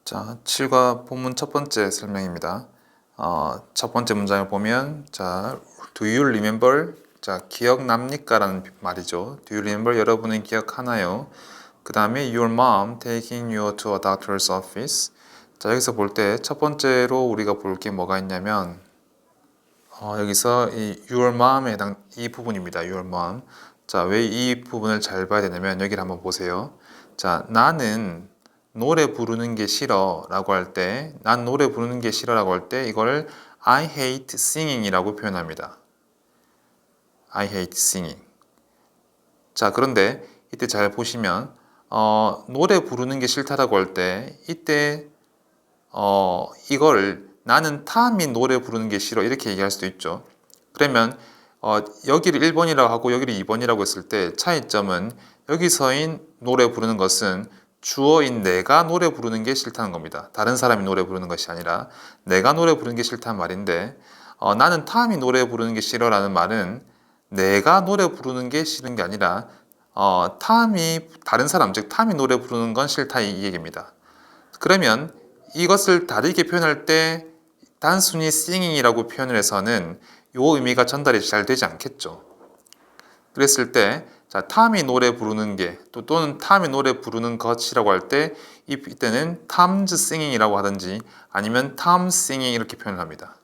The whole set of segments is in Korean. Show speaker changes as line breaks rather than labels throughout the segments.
자, 7과 본문 첫 번째 설명입니다. 첫 번째 문장을 보면, 자, Do you remember? 자, 기억납니까? 라는 말이죠. Do you remember? 여러분은 기억하나요? 그 다음에 Your mom taking you to a doctor's office. 자, 여기서 볼 때 첫 번째로 우리가 볼 게 뭐가 있냐면, 여기서 이 Your mom에 해당 이 부분입니다. Your mom. 자, 왜 이 부분을 잘 봐야 되냐면 여기를 한번 보세요. 자, 나는 노래 부르는 게 싫어 라고 할 때, 난 노래 부르는 게 싫어 라고 할 때 이걸 I hate singing 이라고 표현합니다. I hate singing. 자, 그런데 이때 잘 보시면 노래 부르는 게 싫다라고 할 때 이때 이걸 나는 탐이 노래 부르는 게 싫어 이렇게 얘기할 수도 있죠. 그러면 여기를 1번이라고 하고 여기를 2번이라고 했을 때 차이점은 여기서인 노래 부르는 것은 주어인 내가 노래 부르는 게 싫다는 겁니다. 다른 사람이 노래 부르는 것이 아니라 내가 노래 부르는 게 싫다는 말인데 나는 탐이 노래 부르는 게 싫어라는 말은 내가 노래 부르는 게 싫은 게 아니라 탐이 다른 사람 즉 탐이 노래 부르는 건 싫다 이 얘기입니다. 그러면 이것을 다르게 표현할 때 단순히 singing이라고 표현을 해서는 이 의미가 전달이 잘 되지 않겠죠. 그랬을 때 자, 탐이 노래 부르는 게 또는 탐이 노래 부르는 것이라고 할 때 이때는 Tom's singing이라고 하든지 아니면 Tom singing 이렇게 표현을 합니다.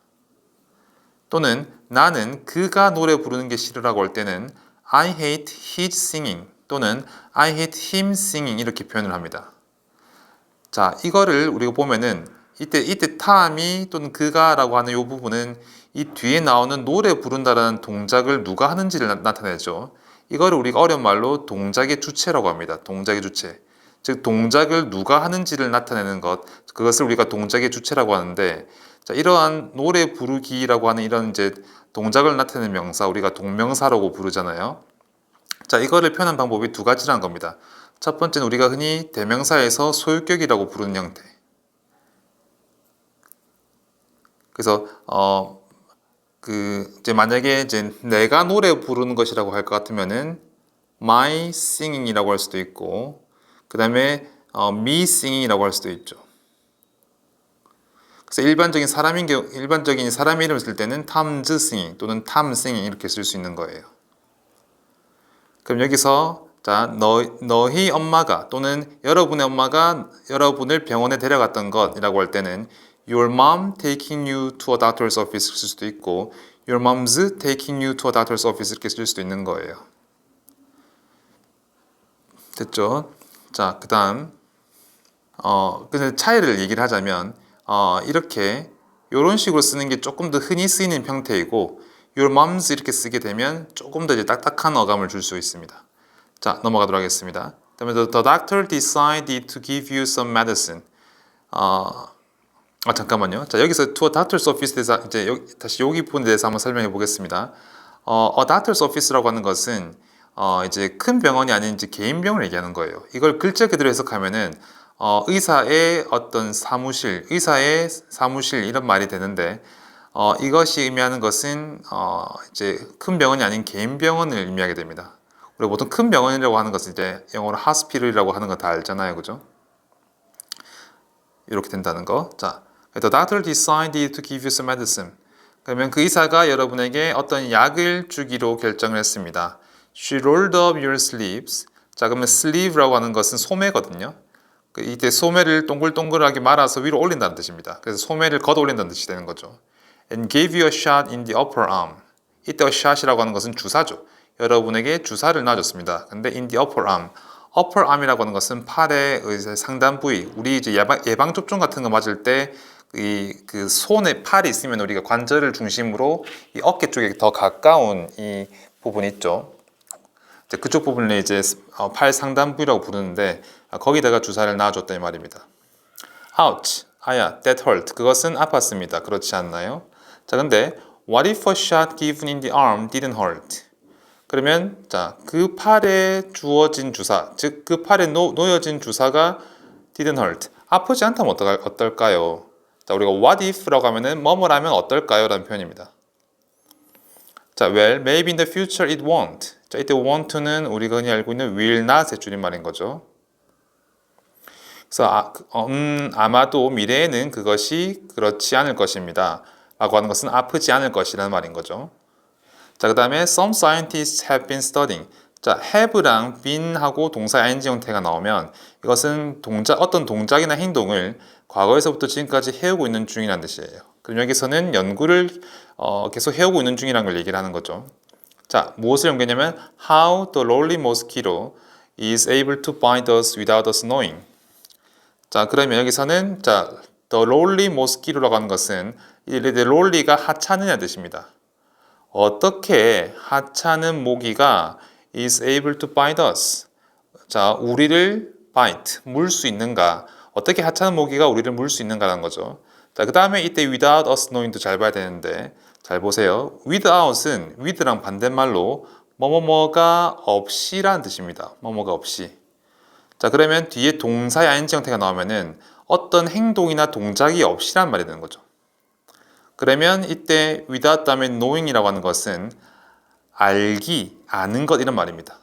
또는 나는 그가 노래 부르는 게 싫으라고 할 때는 I hate his singing 또는 I hate him singing 이렇게 표현을 합니다. 자, 이거를 우리가 보면은 이때 탐이 또는 그가라고 하는 이 부분은 이 뒤에 나오는 노래 부른다라는 동작을 누가 하는지를 나타내죠. 이거를 우리가 어려운 말로 동작의 주체라고 합니다. 동작의 주체. 즉 동작을 누가 하는지를 나타내는 것, 그것을 우리가 동작의 주체라고 하는데, 자, 이러한 노래 부르기라고 하는 이런 이제 동작을 나타내는 명사, 우리가 동명사라고 부르잖아요. 자, 이거를 표현한 방법이 두 가지라는 겁니다. 첫 번째는 우리가 흔히 대명사에서 소유격이라고 부르는 형태. 그래서 이제 만약에 이제 내가 노래 부르는 것이라고 할 것 같으면은 my singing이라고 할 수도 있고, 그 다음에 me singing이라고 할 수도 있죠. 그래서 일반적인 사람의 이름을 쓸 때는 Tom's singing 또는 Tom singing 이렇게 쓸 수 있는 거예요. 그럼 여기서 자, 너희 엄마가 또는 여러분의 엄마가 여러분을 병원에 데려갔던 것이라고 할 때는 Your mom taking you to a doctor's office 쓸 수도 있고 Your mom's taking you to a doctor's office 이렇게 쓸 수도 있는 거예요. 됐죠? 자, 그 다음 근데 차이를 얘기를 하자면 이렇게 이런 식으로 쓰는 게 조금 더 흔히 쓰이는 형태이고 Your mom's 이렇게 쓰게 되면 조금 더 이제 딱딱한 어감을 줄 수 있습니다. 자, 넘어가도록 하겠습니다. 그다음에 the doctor decided to give you some medicine. 잠깐만요. 자, 여기서 to a doctor's office 대해서 이제 다시 여기 부분에 대해서 한번 설명해 보겠습니다. a doctor's office라고 하는 것은 이제 큰 병원이 아닌 이제 개인 병원을 얘기하는 거예요. 이걸 글자 그대로 해석하면은 의사의 어떤 사무실, 의사의 사무실 이런 말이 되는데 이것이 의미하는 것은 이제 큰 병원이 아닌 개인 병원을 의미하게 됩니다. 우리가 보통 큰 병원이라고 하는 것은 이제 영어로 hospital이라고 하는 거 다 알잖아요, 그죠? 이렇게 된다는 거. 자, the doctor decided to give you some medicine. 그러면 그 의사가 여러분에게 어떤 약을 주기로 결정을 했습니다. She rolled up your sleeves. 자, 그러면 sleeve라고 하는 것은 소매거든요. 이때 소매를 동글동글하게 말아서 위로 올린다는 뜻입니다. 그래서 소매를 걷어 올린다는 뜻이 되는 거죠. And gave you a shot in the upper arm. 이때 a shot이라고 하는 것은 주사죠. 여러분에게 주사를 놔줬습니다. 근데 in the upper arm. upper arm이라고 하는 것은 팔의 상단 부위. 우리 이제 예방 접종 같은 거 맞을 때 그 손에 팔이 있으면 우리가 관절을 중심으로 이 어깨 쪽에 더 가까운 이 부분 있죠. 그쪽 부분을 이제 팔 상단 부위라고 부르는데 거기다가 주사를 놔줬다 이 말입니다. Ouch, 아야, that hurt. 그것은 아팠습니다. 그렇지 않나요? 자, 근데 what if a shot given in the arm didn't hurt? 그러면 자, 그 팔에 주어진 주사, 즉 그 팔에 놓여진 주사가 didn't hurt. 아프지 않다면 어떨까요? 자, 우리가 what if라고 하면은 뭐뭐라면 어떨까요? 라는 표현입니다. 자, well, maybe in the future it won't. 자, 이때 won't는 우리가 흔히 알고 있는 will not의 줄임말인 거죠. 그래서 아마도 미래에는 그것이 그렇지 않을 것입니다. 라고 하는 것은 아프지 않을 것이라는 말인 거죠. 자, 그 다음에 some scientists have been studying. 자, have랑 been 하고 동사 ing 형태가 나오면 이것은 어떤 동작이나 행동을 과거에서부터 지금까지 해오고 있는 중이라는 뜻이에요. 그럼 여기서는 연구를 계속 해오고 있는 중이라는 걸 얘기를 하는 거죠. 자, 무엇을 연구했냐면 how the lowly mosquito is able to bind us without us knowing. 자, 그러면 여기서는 the lowly mosquito라고 하는 것은 이 lowly가 하찮으냐 뜻입니다. 어떻게 하찮은 모기가 is able to bite us. 자, 우리를 bite, 물 수 있는가? 어떻게 하찮은 모기가 우리를 물 수 있는가라는 거죠. 자, 그 다음에 이때 without us knowing도 잘 봐야 되는데 잘 보세요. without은 with랑 반대말로 뭐뭐뭐가 없이라는 뜻입니다. 뭐뭐가 없이. 자, 그러면 뒤에 동사의 ing 형태가 나오면은 어떤 행동이나 동작이 없이란 말이 되는 거죠. 그러면 이때 without 다음에 knowing이라고 하는 것은 알기, 아는 것 이런 말입니다.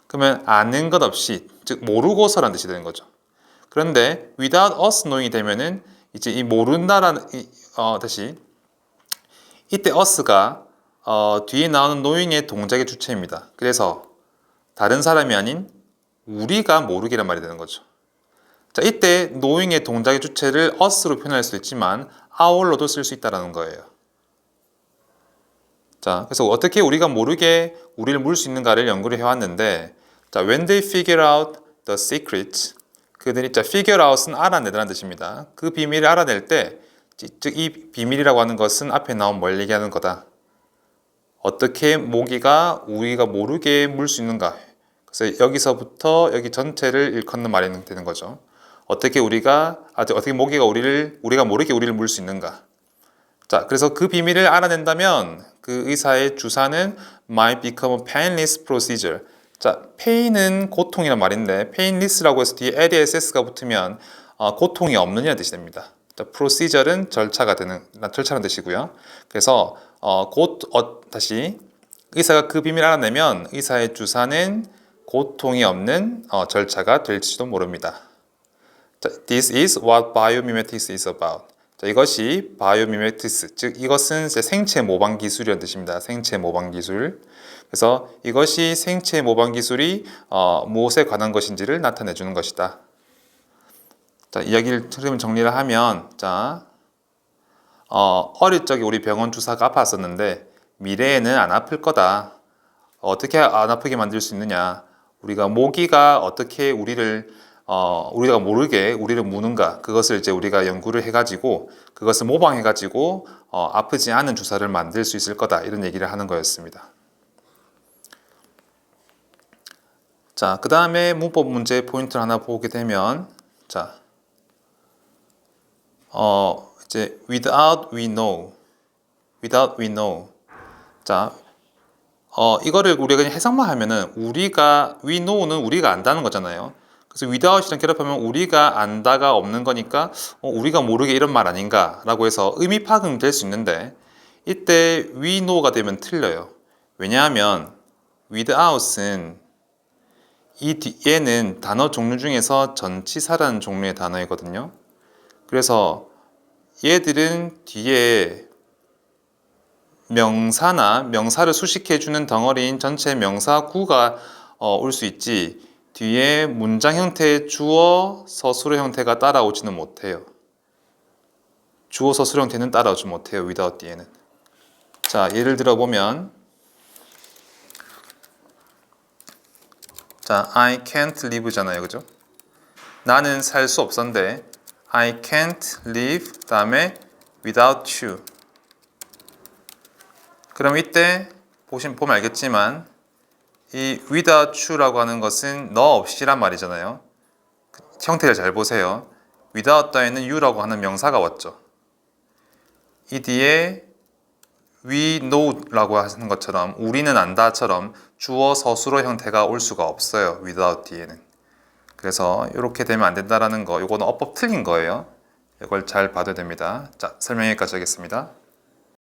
그러면 아는 것 없이, 즉 모르고서라는 뜻이 되는 거죠. 그런데 without us knowing이 되면은 이제 이 모른다라는 다시 이때 us가 뒤에 나오는 knowing의 동작의 주체입니다. 그래서 다른 사람이 아닌 우리가 모르기란 말이 되는 거죠. 자, 이때 knowing의 동작의 주체를 us로 표현할 수도 있지만 our로도 쓸 수 있다는 거예요. 자, 그래서 어떻게 우리가 모르게 우리를 물 수 있는가를 연구를 해왔는데, 자, when they figure out the secret, 그들이 figure out은 알아내다라는 뜻입니다. 그 비밀을 알아낼 때, 즉 이 비밀이라고 하는 것은 앞에 나온 뭘 얘기하는 거다. 어떻게 모기가 우리가 모르게 물 수 있는가. 그래서 여기서부터 여기 전체를 일컫는 말이 되는 거죠. 어떻게 모기가 우리가 모르게 우리를 물 수 있는가. 자, 그래서 그 비밀을 알아낸다면 그 의사의 주사는 might become a painless procedure. 자, pain은 고통이란 말인데 painless라고 해서 뒤에 LESS가 붙으면 고통이 없느냐는 뜻이 됩니다. 자, procedure는 절차라는 뜻이고요. 그래서 다시 의사가 그 비밀을 알아내면 의사의 주사는 고통이 없는 절차가 될지도 모릅니다. 자, this is what biomimetics is about. 자, 이것이 바이오미메틱스, 즉 이것은 생체 모방 기술이라는 뜻입니다. 생체 모방 기술. 그래서 이것이 생체 모방 기술이 무엇에 관한 것인지를 나타내 주는 것이다. 자, 이야기를 흐름을 정리를 하면, 어릴 적에 우리 병원 주사가 아팠었는데 미래에는 안 아플 거다. 어떻게 안 아프게 만들 수 있느냐? 우리가 모기가 어떻게 우리가 모르게 우리를 무는가, 그것을 이제 우리가 연구를 해가지고 그것을 모방해가지고 아프지 않은 주사를 만들 수 있을 거다, 이런 얘기를 하는 거였습니다. 자, 그 다음에 문법 문제 포인트를 하나 보게 되면, 이제 without we know. 자, 이거를 우리가 그냥 해석만 하면은 we know는 우리가 안다는 거잖아요. 그래서 without이랑 결합하면 우리가 안다가 없는 거니까 우리가 모르게 이런 말 아닌가 라고 해서 의미 파악은 될 수 있는데, 이때 we know가 되면 틀려요. 왜냐하면 without은 얘는 단어 종류 중에서 전치사라는 종류의 단어이거든요. 그래서 얘들은 뒤에 명사나 명사를 수식해주는 덩어리인 전체 명사구가 올 수 있지, 뒤에 문장 형태의 주어, 서술어 형태가 따라오지는 못해요. 주어, 서술어 형태는 따라오지 못해요, without 뒤에는. 자, 예를 들어 보면, 자, I can't live잖아요, 그죠? 나는 살 수 없었는데 I can't live 다음에 without you. 그럼 이때 보면 알겠지만 이 without you라고 하는 것은 너 없이란 말이잖아요. 형태를 잘 보세요. without 다에는 you라고 하는 명사가 왔죠. 이 뒤에 we know라고 하는 것처럼 우리는 안다처럼 주어 서술어 형태가 올 수가 없어요, without 뒤에는. 그래서 이렇게 되면 안 된다라는 거, 이거는 어법 틀린 거예요. 이걸 잘 봐도 됩니다. 자, 설명 여기까지 하겠습니다.